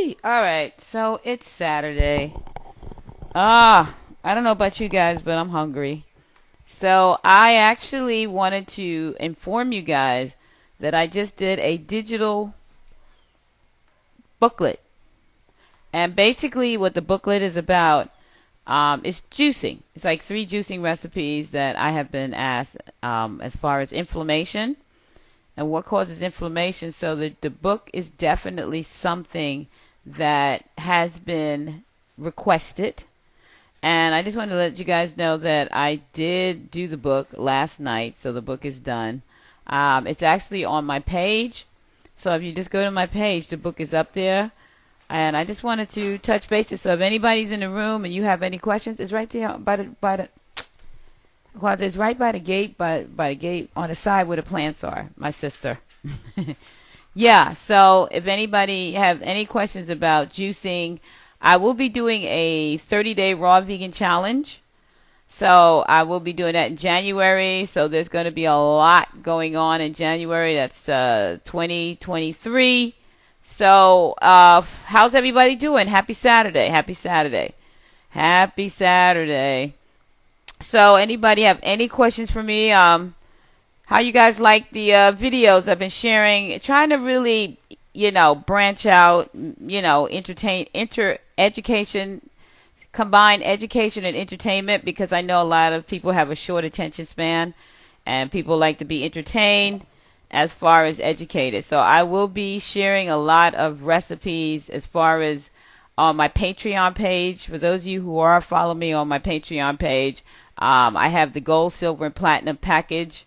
All right, so it's Saturday. I don't know about you guys, but I'm hungry. So I actually wanted to inform you guys that I just did a digital booklet. And basically, what the booklet is about is juicing. It's like three juicing recipes that I have been asked as far as inflammation and what causes inflammation. So the book is definitely something that has been requested. And I just wanted to let you guys know that I did do the book last night, so the book is done. It's actually on my page. So if you just go to my page, the book is up there. And I just wanted to touch bases. So if anybody's in the room and you have any questions, it's right there it's right by the gate, by the gate on the side where the plants are. My sister. Yeah. So if anybody have any questions about juicing, I will be doing a 30-day raw vegan challenge. So I will be doing that in January. So there's going to be a lot going on in January. That's 2023. So how's everybody doing? Happy Saturday. Happy Saturday. Happy Saturday. So anybody have any questions for me? How you guys like the videos I've been sharing? Trying to really, branch out, education, combine education and entertainment, because I know a lot of people have a short attention span and people like to be entertained as far as educated. So I will be sharing a lot of recipes as far as on my Patreon page. For those of you who are following me on my Patreon page, I have the gold, silver, and platinum package,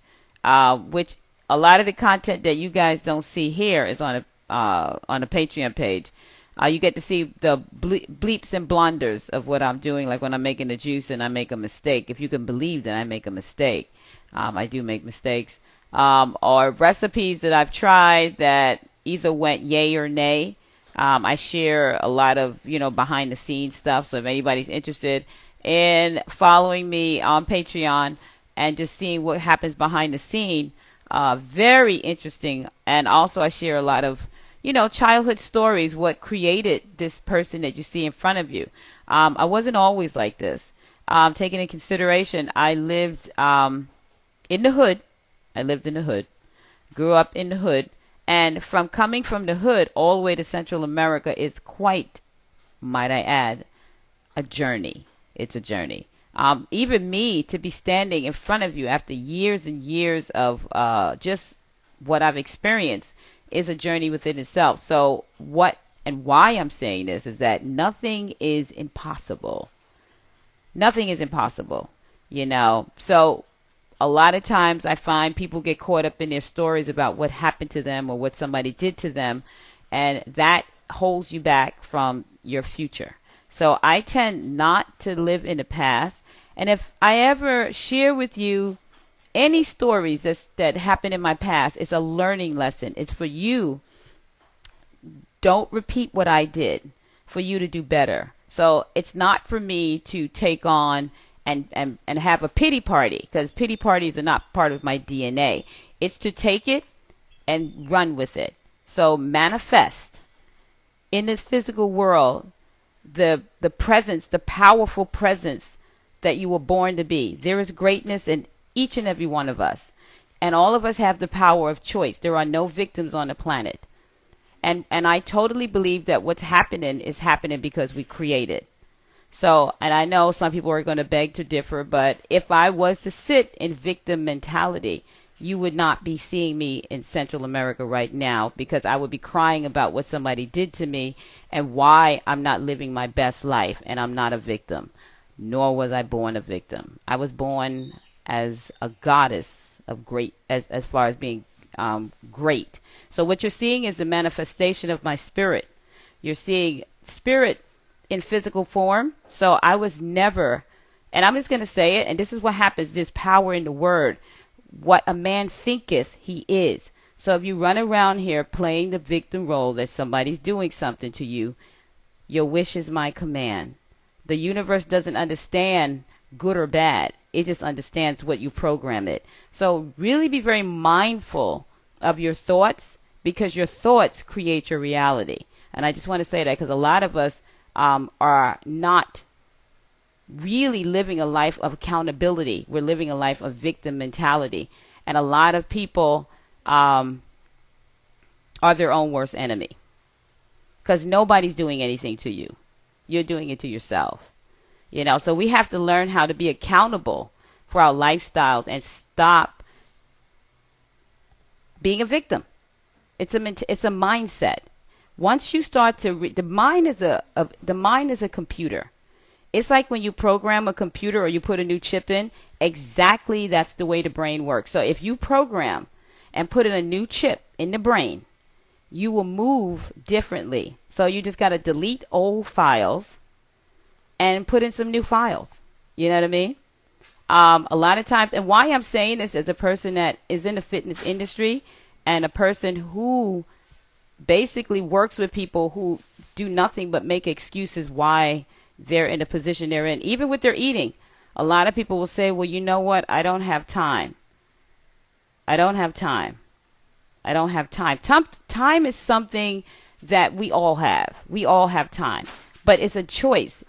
which a lot of the content that you guys don't see here is on a Patreon page. You get to see the bleeps and blunders of what I'm doing, like when I'm making the juice and I make a mistake. If you can believe that I make a mistake, I do make mistakes. Or recipes that I've tried that either went yay or nay. I share a lot of, behind the scenes stuff. So if anybody's interested in following me on Patreon and just seeing what happens behind the scene, very interesting. And also I share a lot of, childhood stories, what created this person that you see in front of you. I wasn't always like this. Taking into consideration, I lived in the hood. I lived in the hood, grew up in the hood, and from coming from the hood all the way to Central America is quite, might I add, a journey. It's a journey. Even me to be standing in front of you after years and years of just what I've experienced is a journey within itself. So what and why I'm saying this is that nothing is impossible. Nothing is impossible, So a lot of times I find people get caught up in their stories about what happened to them or what somebody did to them, and that holds you back from your future. So I tend not to live in the past. And if I ever share with you any stories that happened in my past, it's a learning lesson. It's for you. Don't repeat what I did, for you to do better. So it's not for me to take on and have a pity party, because pity parties are not part of my DNA. It's to take it and run with it. So manifest in this physical world the presence, the powerful presence that you were born to be. There is greatness in each and every one of us. And all of us have the power of choice. There are no victims on the planet. And I totally believe that what's happening is happening because we create it. So, and I know some people are going to beg to differ, but if I was to sit in victim mentality, you would not be seeing me in Central America right now, because I would be crying about what somebody did to me and why I'm not living my best life, and I'm not a victim, nor was I born a victim. I was born as a goddess of great, as far as being great. So what you're seeing is the manifestation of my spirit. You're seeing spirit in physical form. So I was never, and I'm just going to say it, and this is what happens. There's power in the word. What a man thinketh, he is. So if you run around here playing the victim role that somebody's doing something to you, your wish is my command. The universe doesn't understand good or bad. It just understands what you program it. So really be very mindful of your thoughts, because your thoughts create your reality. And I just want to say that because a lot of us are not really living a life of accountability. We're living a life of victim mentality. And a lot of people are their own worst enemy because nobody's doing anything to you. You're doing it to yourself. So we have to learn how to be accountable for our lifestyles and stop being a victim. It's a mindset. Once you start to the mind is a computer. It's like when you program a computer or you put a new chip in, exactly that's the way the brain works. So if you program and put in a new chip in the brain, you will move differently. So you just got to delete old files and put in some new files. You know what I mean? A lot of times, and why I'm saying this as a person that is in the fitness industry and a person who basically works with people who do nothing but make excuses why they're in the position they're in, even with their eating. A lot of people will say, well, you know what? I don't have time. I don't have time. I don't have time. Time is something that we all have. We all have time, but it's a choice.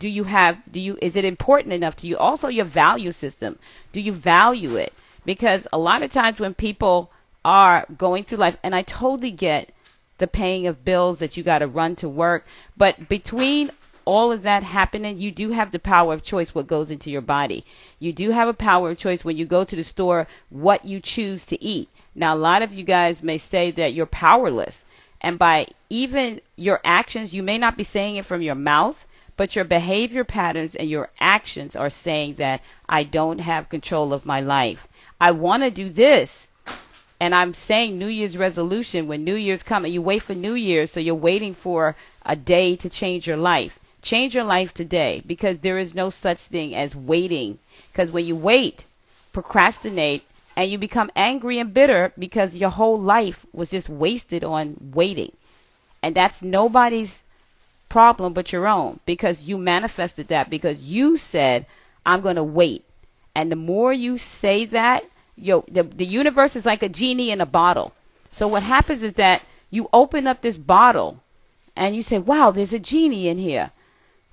Is it important enough to you? Also, your value system. Do you value it? Because a lot of times when people are going through life, and I totally get the paying of bills that you got to run to work, but between all of that happening, you do have the power of choice what goes into your body. You do have a power of choice when you go to the store what you choose to eat. Now, a lot of you guys may say that you're powerless. And by even your actions, you may not be saying it from your mouth, but your behavior patterns and your actions are saying that I don't have control of my life. I want to do this. And I'm saying New Year's resolution. When New Year's comes, you wait for New Year's, so you're waiting for a day to change your life. Change your life today, because there is no such thing as waiting. Because when you wait, procrastinate, and you become angry and bitter because your whole life was just wasted on waiting. And that's nobody's problem but your own, because you manifested that because you said, I'm going to wait. And the more you say that, the universe is like a genie in a bottle. So what happens is that you open up this bottle and you say, wow, there's a genie in here.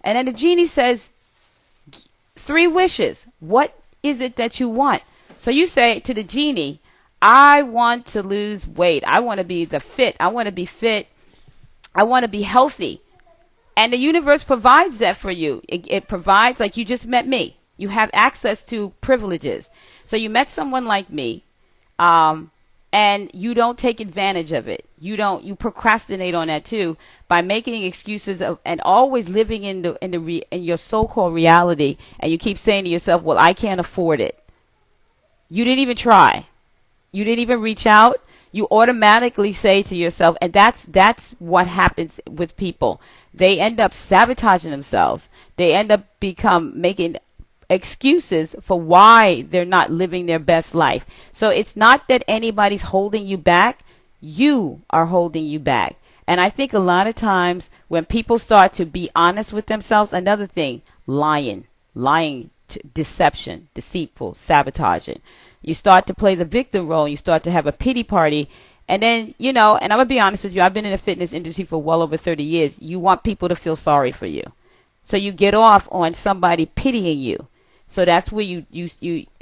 And then the genie says, 3 wishes. What is it that you want? So you say to the genie, I want to lose weight. I want to be fit. I want to be fit. I want to be healthy. And the universe provides that for you. It provides, like you just met me. You have access to privileges. So you met someone like me, and you don't take advantage of it. You procrastinate on that too by making excuses and always living in your so-called reality. And you keep saying to yourself, well, I can't afford it. You didn't even try. You didn't even reach out. You automatically say to yourself, and that's what happens with people. They end up sabotaging themselves. They end up making excuses for why they're not living their best life. So it's not that anybody's holding you back. You are holding you back. And I think a lot of times when people start to be honest with themselves, another thing, lying, deception, deceitful, sabotaging. You start to play the victim role. You start to have a pity party. And then, and I'm going to be honest with you, I've been in the fitness industry for well over 30 years. You want people to feel sorry for you. So you get off on somebody pitying you. So that's where you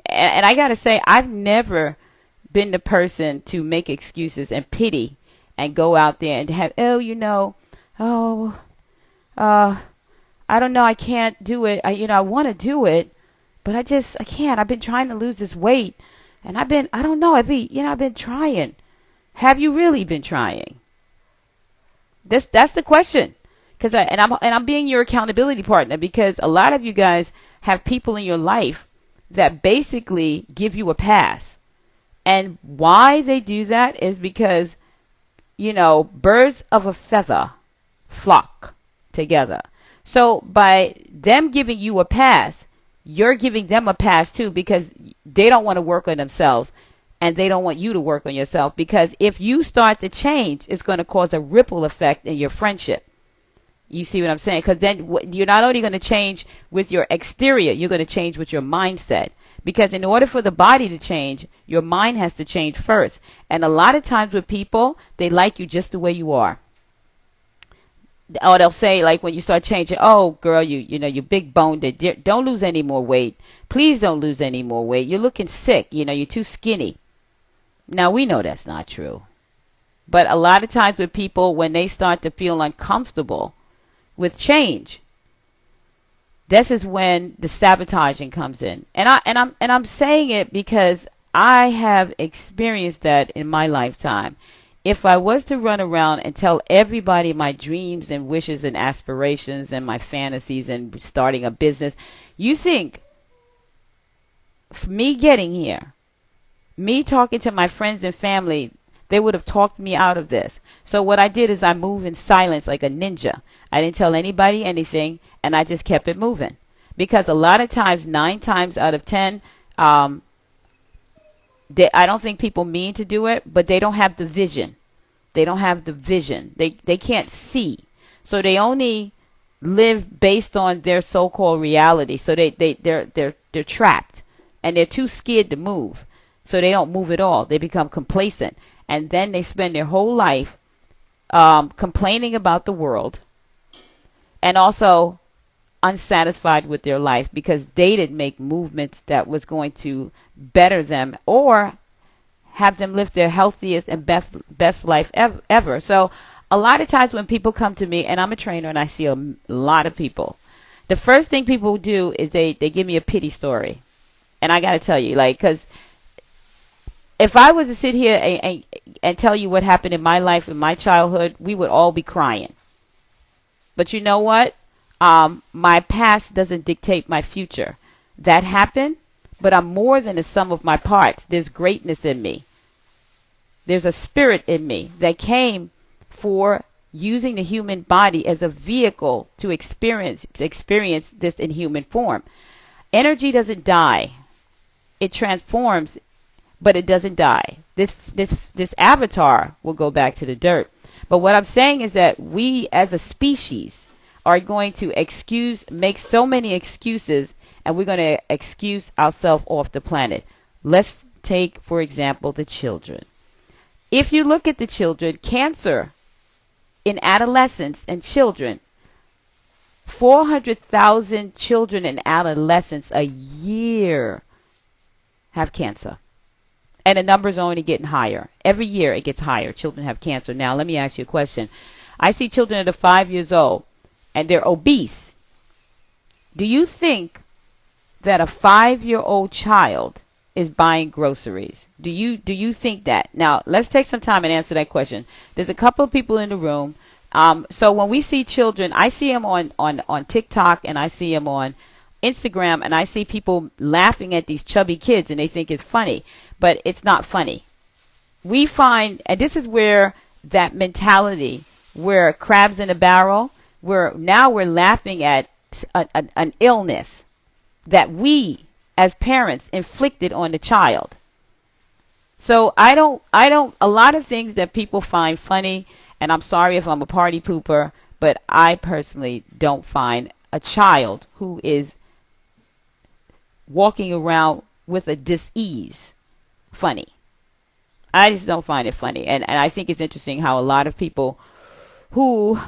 and I got to say, I've never been the person to make excuses and pity and go out there and have, I don't know, I can't do it. I want to do it, but I can't. I've been trying to lose this weight, and I've been trying. Have you really been trying? That's the question. I'm being your accountability partner, because a lot of you guys have people in your life that basically give you a pass. And why they do that is because, birds of a feather flock together. So by them giving you a pass, you're giving them a pass too, because they don't want to work on themselves and they don't want you to work on yourself. Because if you start to change, it's going to cause a ripple effect in your friendship. You see what I'm saying? Because then you're not only going to change with your exterior, you're going to change with your mindset. Because in order for the body to change, your mind has to change first. And a lot of times with people, they like you just the way you are. or they'll say, like, when you start changing, oh girl, you know, you're big boned, don't lose any more weight, please don't lose any more weight, you're looking sick, you know, you're too skinny. Now we know that's not true, but a lot of times with people, when they start to feel uncomfortable with change, this is when the sabotaging comes in. And I'm saying it because I have experienced that in my lifetime. If I was to run around and tell everybody my dreams and wishes and aspirations and my fantasies and starting a business, you think me getting here, me talking to my friends and family, they would have talked me out of this. So what I did is I moved in silence like a ninja. I didn't tell anybody anything, and I just kept it moving. Because a lot of times, 9 times out of 10, I don't think people mean to do it, but they don't have the vision. They don't have the vision. They can't see. So they only live based on their so-called reality. So they're trapped, and they're too scared to move. So they don't move at all. They become complacent, and then they spend their whole life complaining about the world, and also unsatisfied with their life because they didn't make movements that was going to better them or have them live their healthiest and best life ever. So a lot of times when people come to me, and I'm a trainer and I see a lot of people, the first thing people do is they give me a pity story. And I got to tell you, like, because if I was to sit here and tell you what happened in my life, in my childhood, we would all be crying. But you know what? My past doesn't dictate my future. That happened, but I'm more than the sum of my parts. There's greatness in me. There's a spirit in me that came for using the human body as a vehicle to experience this in human form. Energy doesn't die. It transforms, but it doesn't die. This avatar will go back to the dirt. But what I'm saying is that we as a species are going to make so many excuses, and we're going to excuse ourselves off the planet. Let's take, for example, the children. If you look at the children, cancer in adolescents and children, 400,000 children and adolescents a year have cancer. And the numbers are only getting higher. Every year it gets higher. Children have cancer. Now, let me ask you a question. I see children that are 5 years old, and they're obese. Do you think that a 5-year-old child is buying groceries? Do you think that? Now, let's take some time and answer that question. There's a couple of people in the room. So when we see children, I see them on TikTok, and I see them on Instagram, and I see people laughing at these chubby kids, and they think it's funny. But it's not funny. We find, and this is where that mentality, where crabs in a barrel, where now we're laughing at an illness that we as parents inflicted on the child. So I don't, a lot of things that people find funny, and I'm sorry if I'm a party pooper, but I personally don't find a child who is walking around with a dis-ease funny. I just don't find it funny. And I think it's interesting how a lot of people who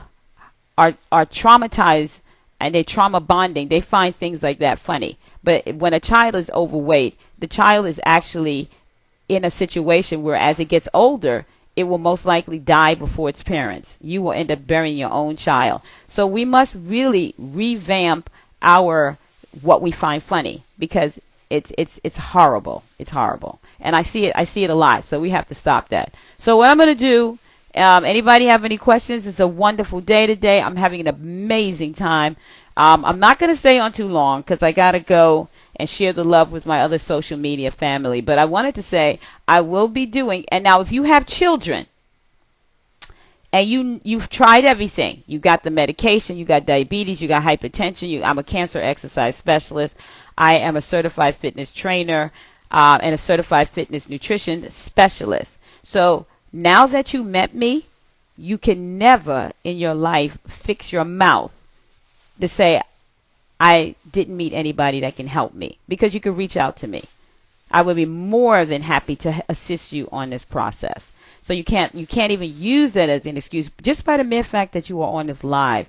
are traumatized and they trauma bonding, they find things like that funny. But when a child is overweight, the child is actually in a situation where as it gets older, it will most likely die before its parents. You will end up burying your own child. So we must really revamp what we find funny, because it's horrible. It's horrible. And I see it a lot. So we have to stop that. So what I'm going to do, anybody have any questions? It's a wonderful day today. I'm having an amazing time. I'm not going to stay on too long because I got to go and share the love with my other social media family. But I wanted to say I will be doing, and now if you have children and you've tried everything, you got the medication, you got diabetes, you got hypertension, I'm a cancer exercise specialist. I am a certified fitness trainer and a certified fitness nutrition specialist. So now that you met me, you can never in your life fix your mouth to say, I didn't meet anybody that can help me, because you can reach out to me. I would be more than happy to assist you on this process. So you can't even use that as an excuse. Just by the mere fact that you are on this live,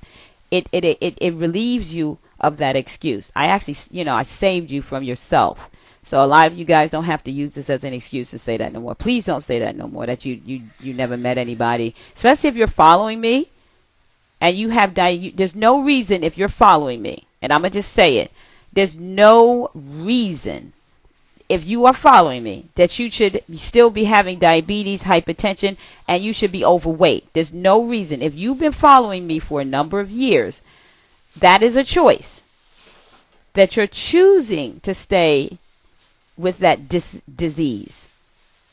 it relieves you of that excuse. I actually, I saved you from yourself. So a lot of you guys don't have to use this as an excuse to say that no more. Please don't say that no more, that you never met anybody, especially if you're following me and you have there's no reason, if you're following me, and I'm going to just say it, there's no reason, if you are following me, that you should still be having diabetes, hypertension, and you should be overweight. There's no reason. If you've been following me for a number of years, that is a choice that you're choosing to stay with that disease.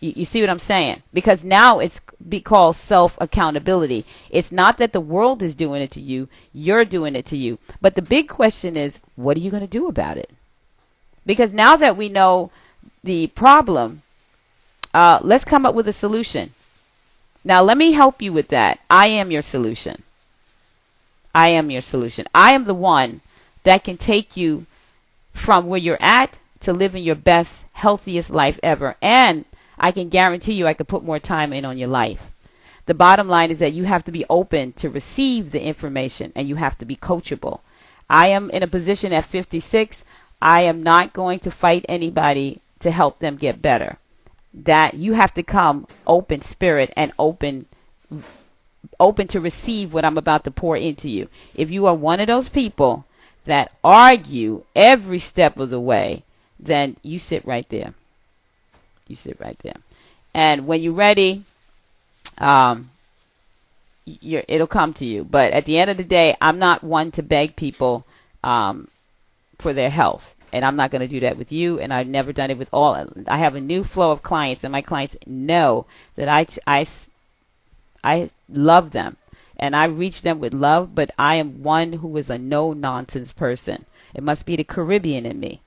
You see what I'm saying? Because now it's called self-accountability. It's not that the world is doing it to you. You're doing it to you. But the big question is, what are you going to do about it? Because now that we know the problem, let's come up with a solution. Now, let me help you with that. I am your solution. I am your solution. I am the one that can take you from where you're at to living your best, healthiest life ever. And I can guarantee you I could put more time in on your life. The bottom line is that you have to be open to receive the information, and you have to be coachable. I am in a position at 56. I am not going to fight anybody to help them get better. That you have to come open spirit and open to receive what I'm about to pour into you. If you are one of those people that argue every step of the way, then you sit right there. You sit right there. And when you're ready, it'll come to you. But at the end of the day, I'm not one to beg people for their health. And I'm not going to do that with you. And I've never done it with all. I have a new flow of clients, and my clients know that I love them. And I reach them with love, but I am one who is a no-nonsense person. It must be the Caribbean in me.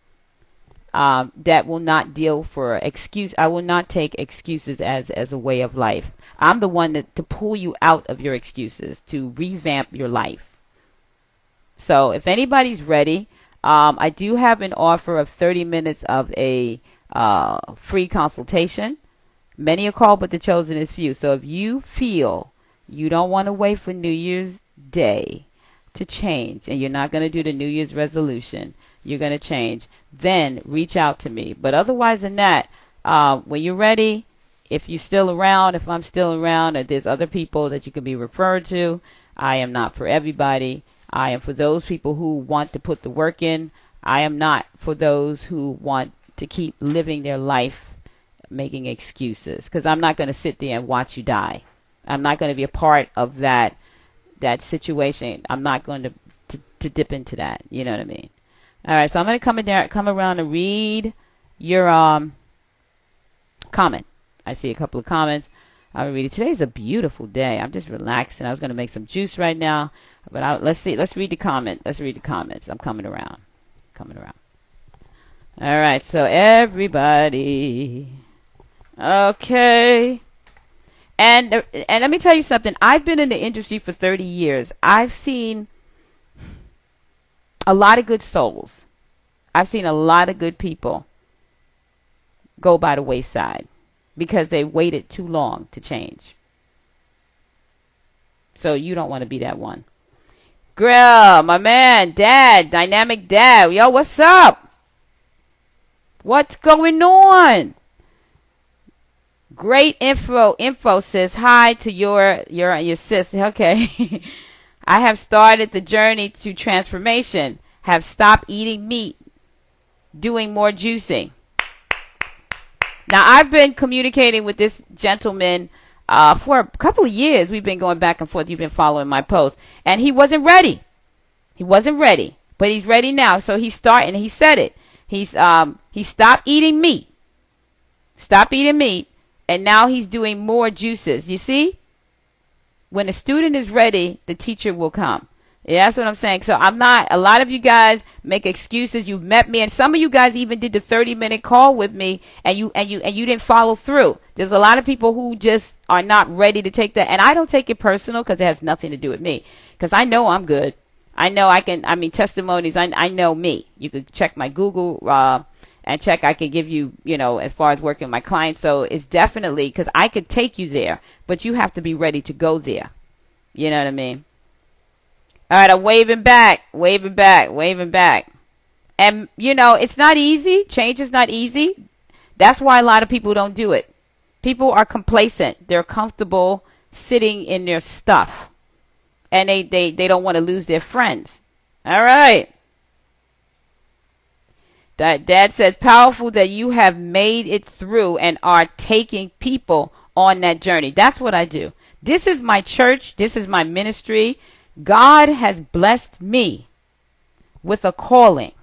That will not deal for excuse. I will not take excuses as a way of life. I'm the one to pull you out of your excuses, to revamp your life. So if anybody's ready, I do have an offer of 30 minutes of a free consultation. Many are called, but the chosen is few. So if you feel you don't want to wait for New Year's Day to change, and you're not going to do the New Year's resolution, you're going to change, then reach out to me. But otherwise than that, when you're ready, if you're still around, if I'm still around, or there's other people that you can be referred to, I am not for everybody. I am for those people who want to put the work in. I am not for those who want to keep living their life making excuses, because I'm not going to sit there and watch you die. I'm not going to be a part of that situation. I'm not going to dip into that. You know what I mean? All right, so I'm going to come around and read your comment. I see a couple of comments. I'll read it. Today's a beautiful day. I'm just relaxing. I was going to make some juice right now, but let's see. Let's read the comment. Let's read the comments. I'm coming around. All right, so everybody. Okay. And let me tell you something. I've been in the industry for 30 years. I've seen a lot of good souls. I've seen a lot of good people go by the wayside because they waited too long to change. So you don't want to be that one. Grill, my man, Dad, Dynamic Dad. Yo, what's up? What's going on? Great info says hi to your sis. Okay. I have started the journey to transformation. Have stopped eating meat. Doing more juicing. Now, I've been communicating with this gentleman for a couple of years. We've been going back and forth. You've been following my posts. And he wasn't ready. But he's ready now. So he's starting. He said it. He stopped eating meat. And now he's doing more juices. You see? When a student is ready, the teacher will come. Yeah, that's what I'm saying. So a lot of you guys make excuses. You've met me, and some of you guys even did the 30-minute call with me, and you didn't follow through. There's a lot of people who just are not ready to take that. And I don't take it personal because it has nothing to do with me. Because I know I'm good. I know testimonies. I know me. You could check my Google and check I could give you, as far as working with my clients. So it's definitely, because I could take you there, but you have to be ready to go there. You know what I mean? All right, I'm waving back, waving back, waving back. And, it's not easy. Change is not easy. That's why a lot of people don't do it. People are complacent. They're comfortable sitting in their stuff. And they don't want to lose their friends. All right. That Dad said, powerful that you have made it through and are taking people on that journey. That's what I do. This is my church. This is my ministry. God has blessed me with a calling.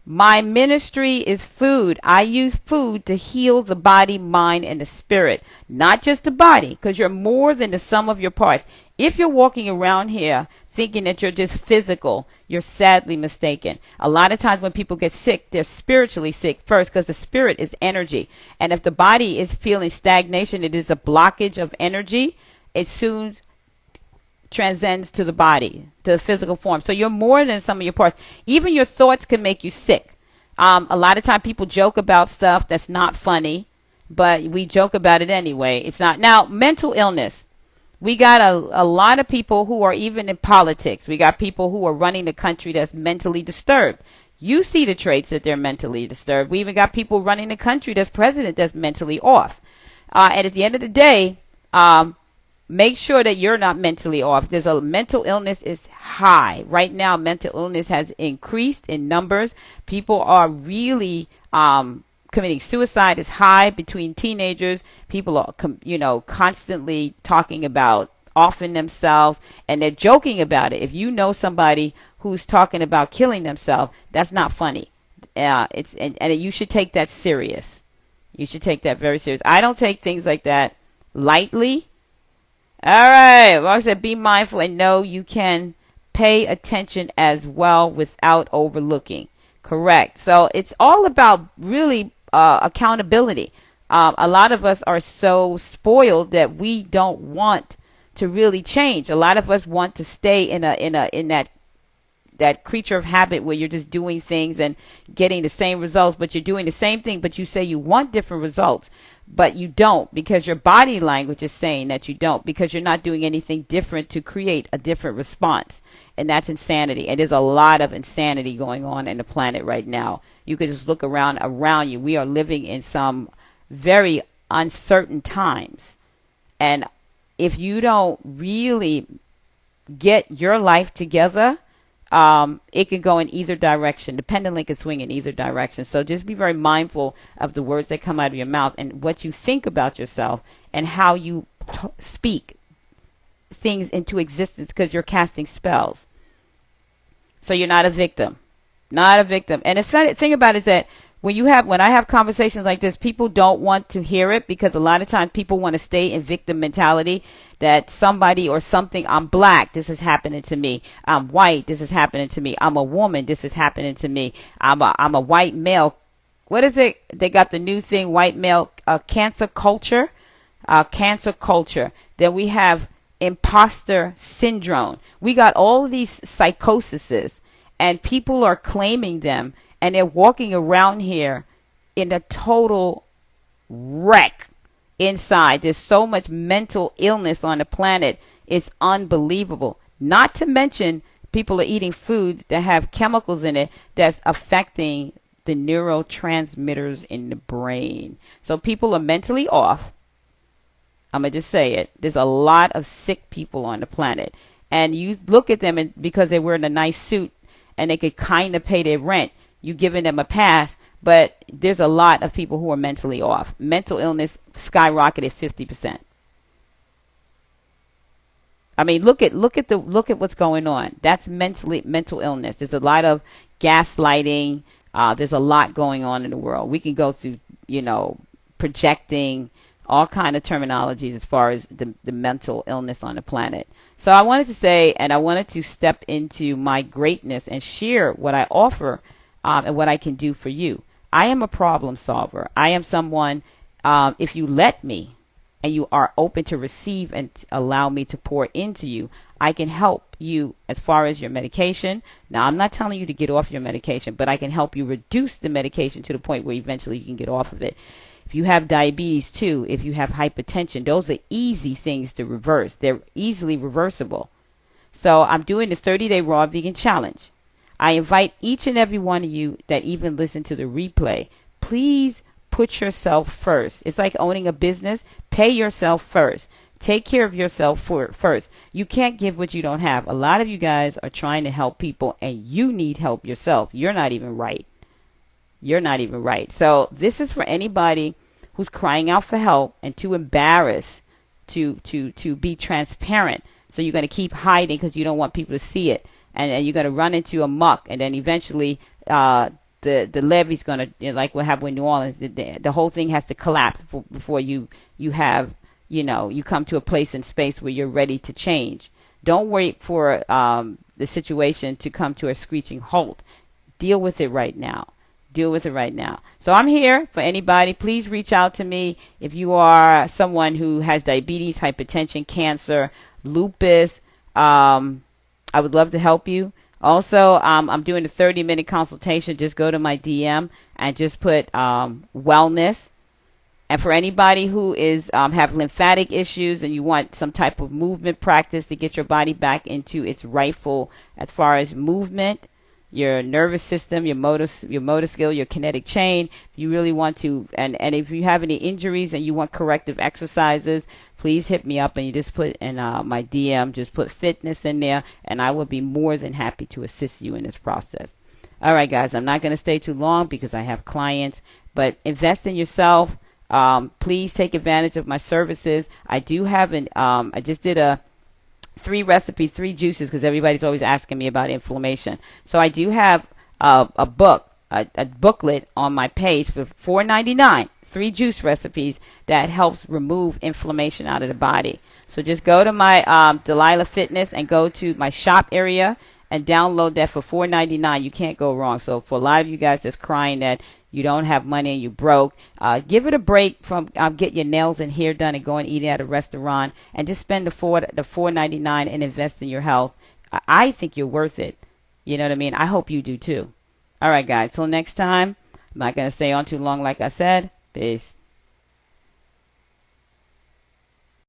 My ministry is food. I use food to heal the body, mind, and the spirit. Not just the body, because you're more than the sum of your parts. If you're walking around here thinking that you're just physical, you're sadly mistaken. A lot of times when people get sick, they're spiritually sick first, because the spirit is energy. And if the body is feeling stagnation, it is a blockage of energy, it soon transcends to the body, to the physical form. So you're more than some of your parts. Even your thoughts can make you sick. A lot of time people joke about stuff that's not funny, but we joke about it anyway. It's not. Now, mental illness. We got a lot of people who are even in politics. We got people who are running the country that's mentally disturbed. You see the traits that they're mentally disturbed. We even got people running the country that's president that's mentally off. And at the end of the day, make sure that you're not mentally off. There's a mental illness is high. Right now, mental illness has increased in numbers. People are really committing suicide is high between teenagers. People are, constantly talking about offing themselves, and they're joking about it. If you know somebody who's talking about killing themselves, that's not funny. You should take that serious. You should take that very serious. I don't take things like that lightly. All right. Well, I said be mindful and know you can pay attention as well without overlooking. Correct. So it's all about really accountability. A lot of us are so spoiled that we don't want to really change. A lot of us want to stay in that creature of habit where you're just doing things and getting the same results, but you're doing the same thing, but you say you want different results, but you don't, because your body language is saying that you don't, because you're not doing anything different to create a different response. And that's insanity. And there's a lot of insanity going on in the planet right now. You can just look around you. We are living in some very uncertain times. And if you don't really get your life together, it can go in either direction. The pendulum can swing in either direction. So just be very mindful of the words that come out of your mouth and what you think about yourself and how you speak things into existence, because you're casting spells. So you're not a victim. Not a victim. And the thing about it is that when I have conversations like this, people don't want to hear it, because a lot of times people want to stay in victim mentality, that somebody or something, I'm black, this is happening to me. I'm white, this is happening to me. I'm a woman, this is happening to me. I'm a white male. What is it? They got the new thing, white male, cancer culture. Cancer culture. Then we have imposter syndrome. We got all of these psychoses, and people are claiming them. And they're walking around here in a total wreck inside. There's so much mental illness on the planet. It's unbelievable. Not to mention, people are eating foods that have chemicals in it that's affecting the neurotransmitters in the brain. So people are mentally off. I'm going to just say it. There's a lot of sick people on the planet. And you look at them because they're wearing a nice suit and they could kind of pay their rent. You giving them a pass, but there's a lot of people who are mentally off. Mental illness skyrocketed 50%. I mean, look at what's going on. That's mental illness. There's a lot of gaslighting. There's a lot going on in the world. We can go through, projecting all kind of terminologies as far as the mental illness on the planet. So I wanted to say, and I wanted to step into my greatness and share what I offer. And what I can do for you. I am a problem solver. I am someone, if you let me, and you are open to receive and allow me to pour into you, I can help you as far as your medication. Now, I'm not telling you to get off your medication, but I can help you reduce the medication to the point where eventually you can get off of it. If you have diabetes too, if you have hypertension, those are easy things to reverse. They're easily reversible. So I'm doing the 30-day raw vegan challenge. I invite each and every one of you that even listen to the replay, please put yourself first. It's like owning a business. Pay yourself first. Take care of yourself first. You can't give what you don't have. A lot of you guys are trying to help people and you need help yourself. You're not even right. You're not even right. So this is for anybody who's crying out for help and too embarrassed to be transparent. So you're going to keep hiding because you don't want people to see it. And you're going to run into a muck. And then eventually the levee's going to, like what happened in New Orleans, the whole thing has to collapse before you have, you come to a place in space where you're ready to change. Don't wait for the situation to come to a screeching halt. Deal with it right now. Deal with it right now. So I'm here for anybody. Please reach out to me if you are someone who has diabetes, hypertension, cancer, lupus. I would love to help you. Also, I'm doing a 30-minute consultation. Just go to my DM and just put wellness. And for anybody who is have lymphatic issues and you want some type of movement practice to get your body back into its rightful as far as movement, your nervous system, your motor skill, your kinetic chain. If you really want to, and if you have any injuries and you want corrective exercises, please hit me up and you just put in my DM, just put fitness in there, and I will be more than happy to assist you in this process. All right, guys, I'm not going to stay too long because I have clients, but invest in yourself. Please take advantage of my services. I do have I just did a 3 juices because everybody's always asking me about inflammation. So I do have a booklet on my page for $4.99, 3 juice recipes that helps remove inflammation out of the body. So just go to my Delilah Fitness and go to my shop area and download that for $4.99. You can't go wrong. So for a lot of you guys that's crying that you don't have money and you broke, give it a break from get your nails and hair done and go and eat at a restaurant and just spend the $4.99 and invest in your health. I think you're worth it. You know what I mean? I hope you do too. All right, guys. Till next time. I'm not going to stay on too long like I said. Peace.